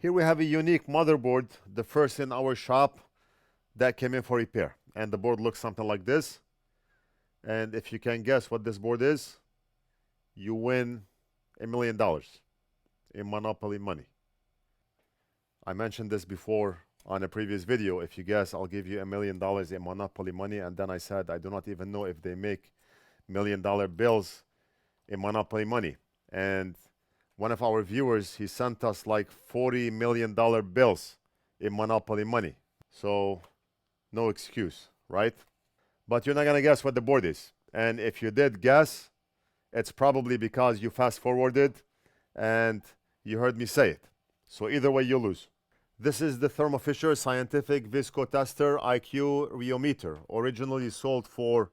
Here we have a unique motherboard, the first in our shop that came in for repair. And the board looks something like this. And if you can guess what this board is, you win $1 million in Monopoly money. I mentioned this before on a previous video. If you guess, I'll give you $1 million in Monopoly money. And then I said, I do not even know if they make $1 million bills in Monopoly money. And one of our viewers, he sent us like $40 million bills in Monopoly money. So no excuse, right? But you're not gonna guess what the board is. And if you did guess, it's probably because you fast forwarded and you heard me say it. So either way, you lose. This is the Thermo Fisher Scientific Viscotester IQ Rheometer, originally sold for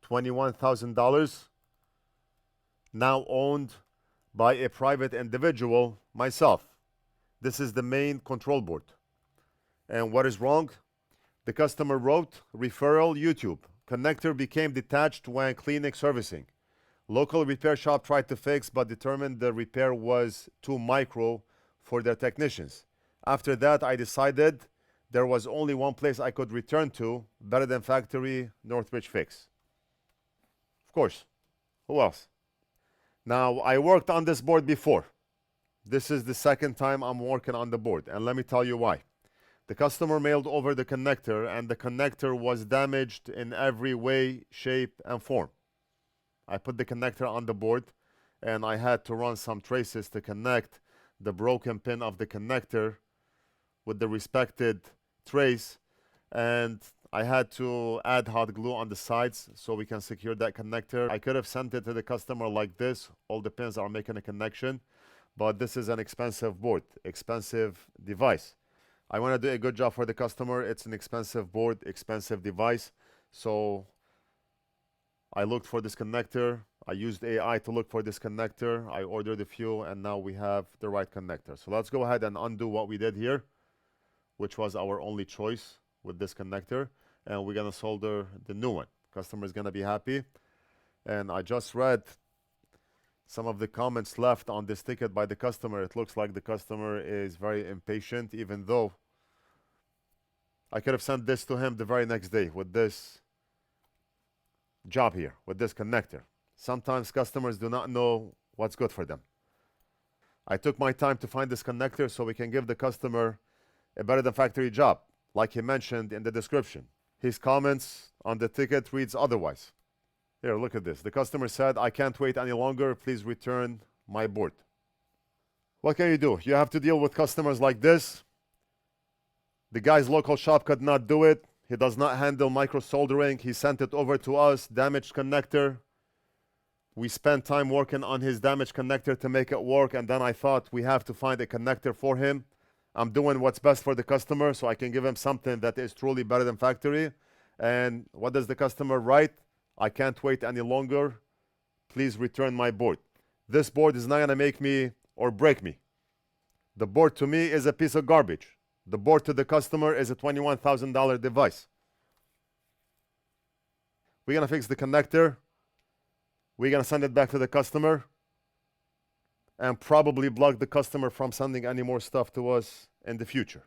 $21,000, now owned by a private individual, myself. This is the main control board. And what is wrong? The customer wrote, referral YouTube. Connector became detached when cleaning servicing. Local repair shop tried to fix but determined the repair was too micro for their technicians. After that, I decided there was only one place I could return to, better than factory, NorthridgeFix. Of course, who else? Now, I worked on this board before. This is the second time I'm working on the board, and let me tell you why. The customer mailed over the connector, and the connector was damaged in every way, shape, and form. I put the connector on the board, and I had to run some traces to connect the broken pin of the connector with the respected trace, and I had to add hot glue on the sides so we can secure that connector. I could have sent it to the customer like this. All the pins are making a connection, but this is an expensive board, expensive device. I want to do a good job for the customer. It's an expensive board, expensive device. So I looked for this connector. I used AI to look for this connector. I ordered a few, and now we have the right connector. So let's go ahead and undo what we did here, which was our only choice with this connector. And we're going to solder the new one. Customer is going to be happy. And I just read some of the comments left on this ticket by the customer. It looks like the customer is very impatient, even though I could have sent this to him the very next day with this job here, with this connector. Sometimes customers do not know what's good for them. I took my time to find this connector so we can give the customer a better than factory job, like he mentioned in the description. His comments on the ticket reads otherwise. Here, look at this. The customer said, I can't wait any longer. Please return my board. What can you do? You have to deal with customers like this. The guy's local shop could not do it. He does not handle micro soldering. He sent it over to us, damaged connector. We spent time working on his damaged connector to make it work, and then I thought we have to find a connector for him. I'm doing what's best for the customer so I can give him something that is truly better than factory. And what does the customer write? I can't wait any longer. Please return my board. This board is not going to make me or break me. The board to me is a piece of garbage. The board to the customer is a $21,000 device. We're going to fix the connector. We're going to send it back to the customer and probably block the customer from sending any more stuff to us in the future.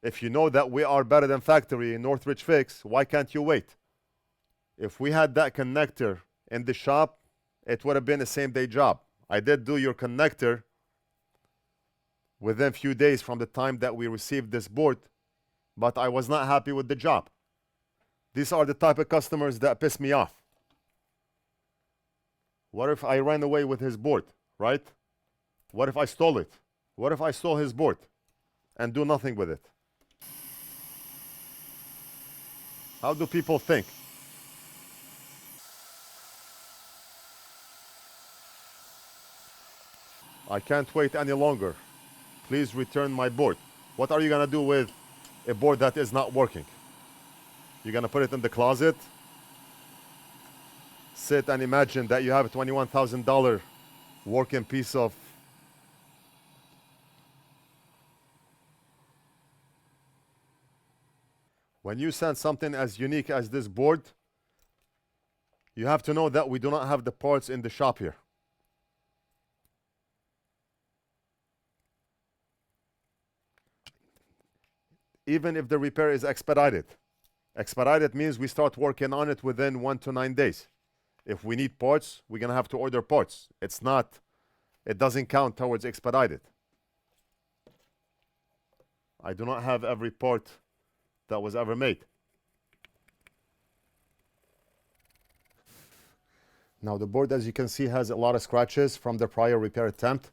If you know that we are better than factory in NorthridgeFix, why can't you wait? If we had that connector in the shop, it would have been a same-day job. I did do your connector within a few days from the time that we received this board, but I was not happy with the job. These are the type of customers that piss me off. What if I ran away with his board, right? What if I stole it? What if I stole his board and do nothing with it? How do people think? I can't wait any longer. Please return my board. What are you going to do with a board that is not working? You're going to put it in the closet? Sit and imagine that you have a $21,000 working piece of... When you send something as unique as this board, you have to know that we do not have the parts in the shop here. even if the repair is expedited. Expedited means we start working on it within 1 to 9 days. If we need parts, we're gonna have to order parts. It doesn't count towards expedited. I do not have every part that was ever made. Now the board, as you can see, has a lot of scratches from the prior repair attempt.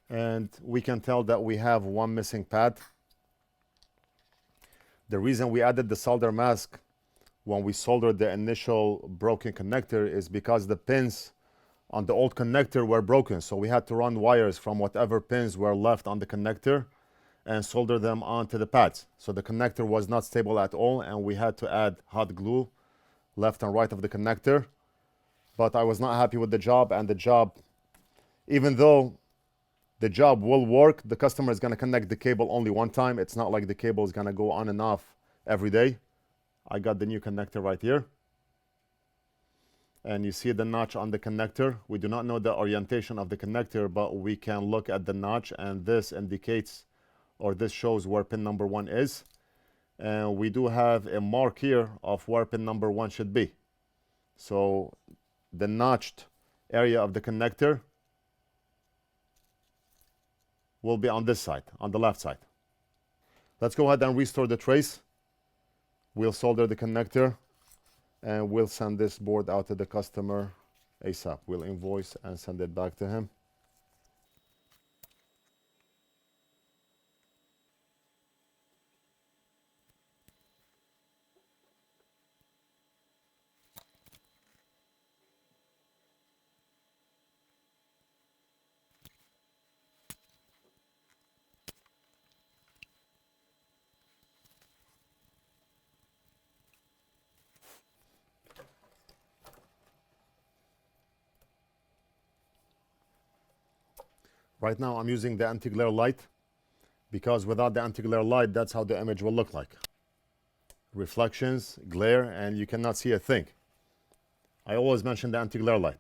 And we can tell that we have one missing pad. The reason we added the solder mask when we soldered the initial broken connector is because the pins on the old connector were broken. So we had to run wires from whatever pins were left on the connector and solder them onto the pads. So the connector was not stable at all, and we had to add hot glue left and right of the connector. But I was not happy with the job, and the job, even though the job will work, the customer is going to connect the cable only one time. It's not like the cable is going to go on and off every day. I got the new connector right here. And you see the notch on the connector. We do not know the orientation of the connector, but we can look at the notch, and this indicates, or this shows where pin number 1 is. And we do have a mark here of where pin number 1 should be. So the notched area of the connector will be on this side, on the left side. Let's go ahead and restore the trace. We'll solder the connector, and we'll send this board out to the customer ASAP. We'll invoice and send it back to him. Right now I'm using the anti-glare light, because without the anti-glare light, that's how the image will look like. Reflections, glare, and you cannot see a thing. I always mention the anti-glare light.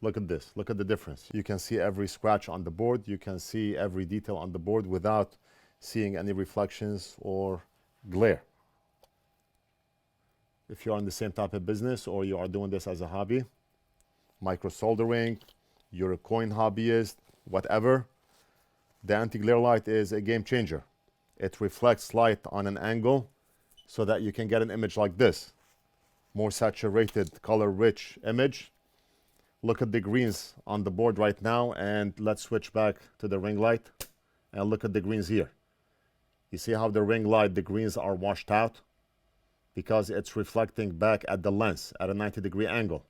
Look at this, look at the difference. You can see every scratch on the board, you can see every detail on the board without seeing any reflections or glare. If you are in the same type of business, or you are doing this as a hobby, micro soldering, you're a coin hobbyist, whatever, the anti-glare light is a game changer. It reflects light on an angle so that you can get an image like this. More saturated, color-rich image. Look at the greens on the board right now, and let's switch back to the ring light and look at the greens here. You see how the ring light, the greens are washed out because it's reflecting back at the lens at a 90-degree angle.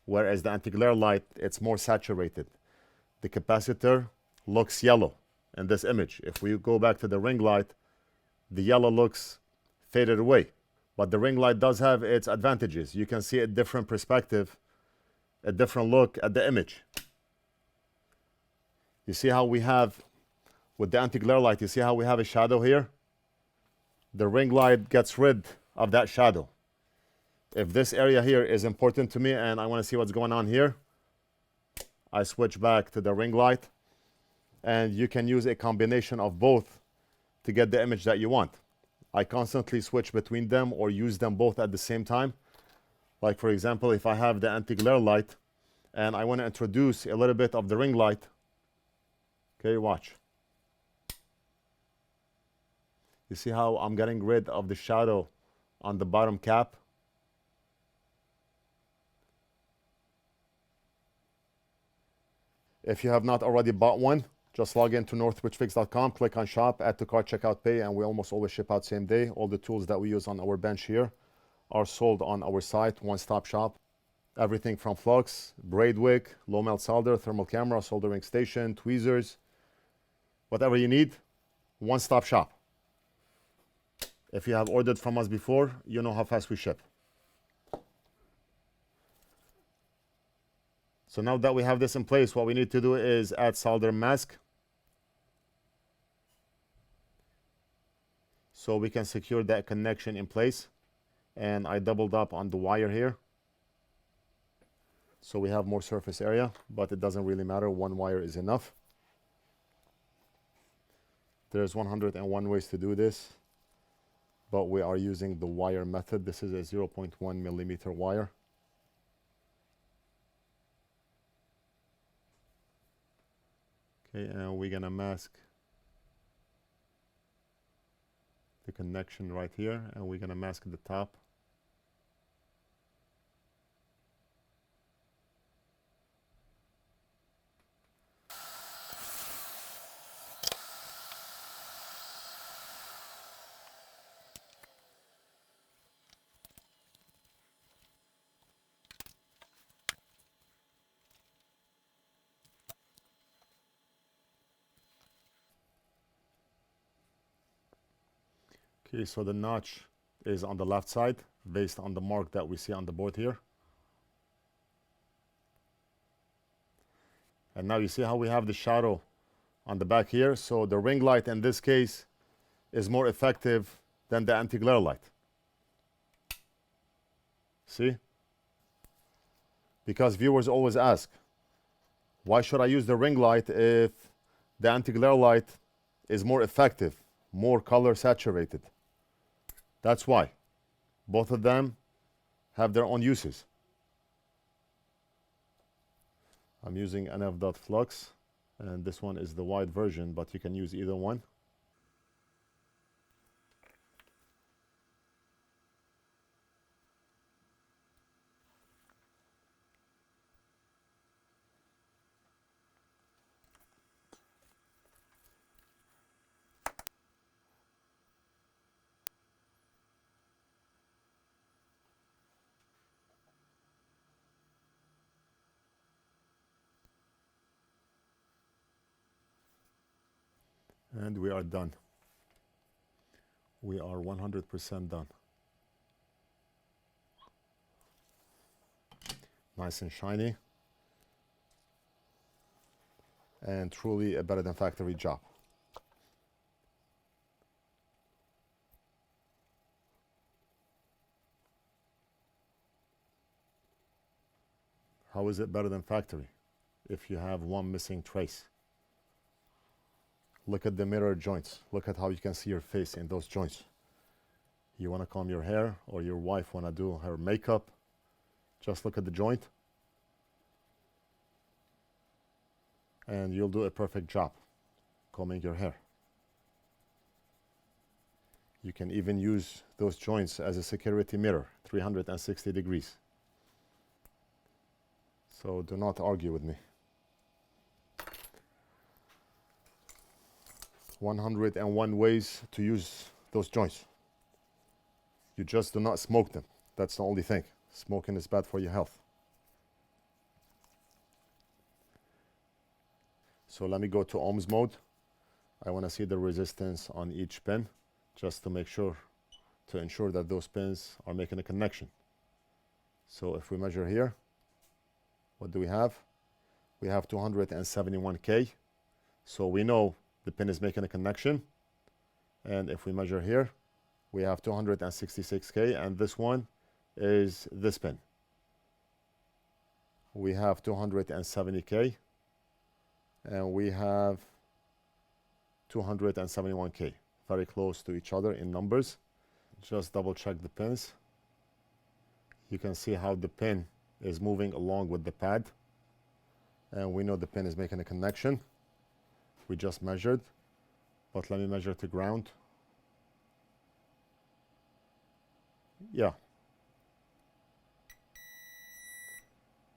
Whereas the anti-glare light, it's more saturated. The capacitor looks yellow in this image. If we go back to the ring light, the yellow looks faded away. But the ring light does have its advantages. You can see a different perspective, a different look at the image. You see how we have, with the anti-glare light, you see how we have a shadow here? The ring light gets rid of that shadow. If this area here is important to me and I want to see what's going on here, I switch back to the ring light, and you can use a combination of both to get the image that you want. I constantly switch between them or use them both at the same time. Like for example, if I have the anti-glare light and I want to introduce a little bit of the ring light, okay, watch. You see how I'm getting rid of the shadow on the bottom cap? If you have not already bought one, just log into NorthridgeFix.com, click on shop, add to cart, checkout, pay, and we almost always ship out same day. All the tools that we use on our bench here are sold on our site, one-stop shop. Everything from Flux, braid wick, low melt solder, thermal camera, soldering station, tweezers, whatever you need, one-stop shop. If you have ordered from us before, you know how fast we ship. So now that we have this in place, what we need to do is add solder mask so we can secure that connection in place. And I doubled up on the wire here so we have more surface area, but it doesn't really matter, one wire is enough. There's 101 ways to do this, but we are using the wire method. This is a 0.1 millimeter wire. Okay, and we're gonna mask the connection right here, and we're gonna mask the top. Okay, so the notch is on the left side based on the mark that we see on the board here. And now you see how we have the shadow on the back here. So the ring light in this case is more effective than the anti-glare light. See? Because viewers always ask, why should I use the ring light if the anti-glare light is more effective, more color saturated? That's why. Both of them have their own uses. I'm using NF.Flux, and this one is the wide version, but you can use either one. And we are done. We are 100% done. Nice and shiny. And truly a better than factory job. How is it better than factory if you have one missing trace? Look at the mirror joints. Look at how you can see your face in those joints. You want to comb your hair, or your wife want to do her makeup, just look at the joint and you'll do a perfect job combing your hair. You can even use those joints as a security mirror, 360 degrees. So do not argue with me. 101 ways to use those joints. You just do not smoke them. That's the only thing. Smoking is bad for your health. So let me go to ohms mode. I want to see the resistance on each pin, just to make sure, to ensure that those pins are making a connection. So if we measure here, what do we have? We have 271K. So we know the pin is making a connection. And if we measure here, we have 266K, and this one is this pin. We have 270K, and we have 271K. Very close to each other in numbers. Just double check the pins. You can see how the pin is moving along with the pad, and we know the pin is making a connection. We just measured, but let me measure to ground. Yeah.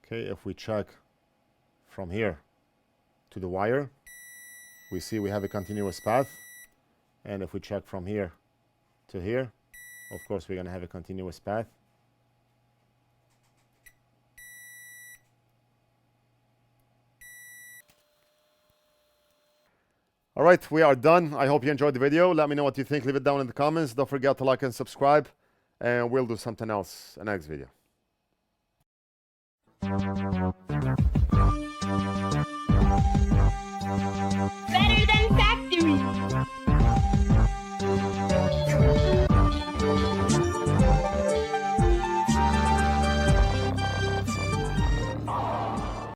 Okay, if we check from here to the wire, we see we have a continuous path. And if we check from here to here, of course we're going to have a continuous path. All right, we are done. I hope you enjoyed the video. Let me know what you think. Leave it down in the comments. Don't forget to like and subscribe, and we'll do something else in the next video.